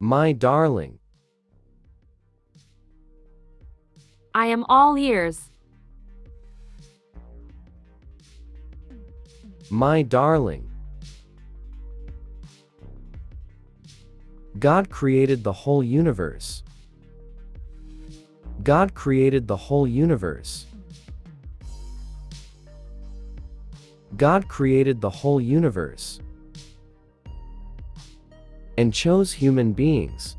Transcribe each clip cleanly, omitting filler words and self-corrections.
My darling. I am all ears. My darling. God created the whole universe. God created the whole universe. God created the whole universe and chose human beings.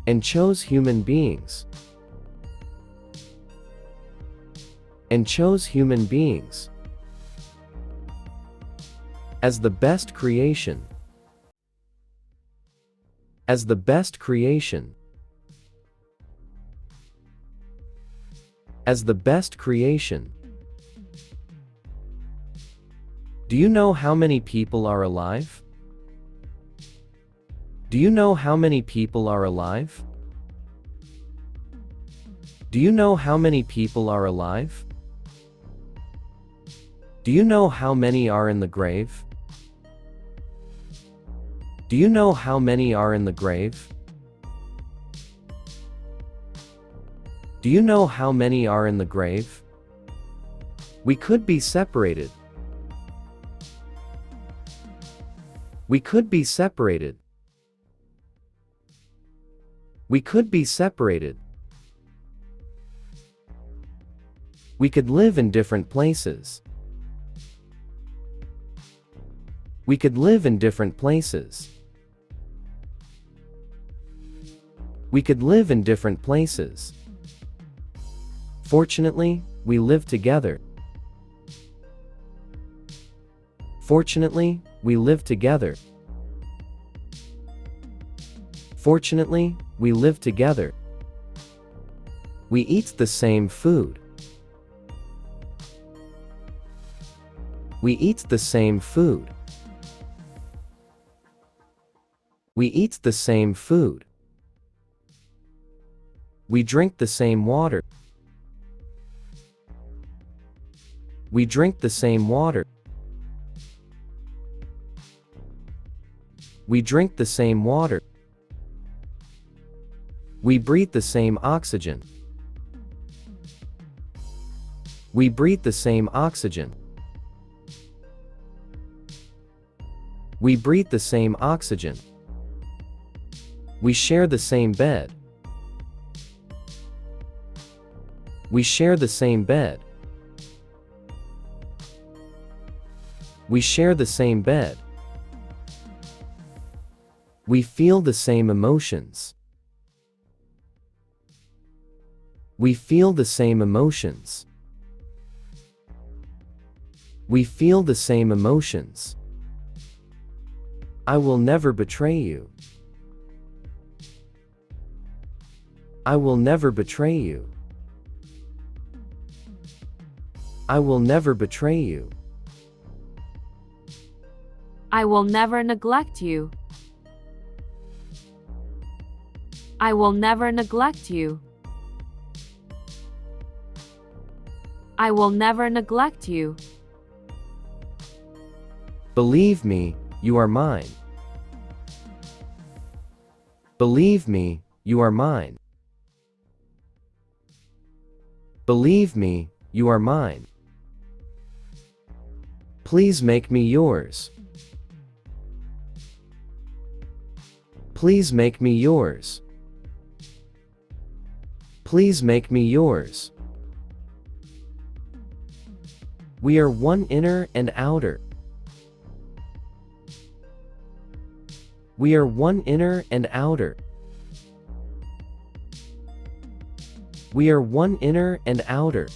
And chose human beings. And chose human beings as the best creation. As the best creation. As the best creation. Do you know how many people are alive? Do you know how many people are alive? Do you know how many people are alive? Do you know how many are in the grave? Do you know how many are in the grave? Do you know how many are in the grave? We could be separated. We could be separated. We could be separated. We could live in different places. We could live in different places. We could live in different places. Fortunately, we live together. Fortunately, we live together. Fortunately, we live together. We eat the same food. We eat the same food. We eat the same food. We drink the same water. We drink the same water. We drink the same water. We breathe the same oxygen. We breathe the same oxygen. We breathe the same oxygen. We share the same bed. We share the same bed. We share the same bed. We feel the same emotions. We feel the same emotions. We feel the same emotions. I will never betray you. I will never betray you. I will never betray you. I will never neglect you. I will never neglect you. I will never neglect you. Believe me, you are mine. Believe me, you are mine. Believe me, you are mine. Please make me yours. Please make me yours. Please make me yours. We are one inner and outer. We are one inner and outer. We are one inner and outer.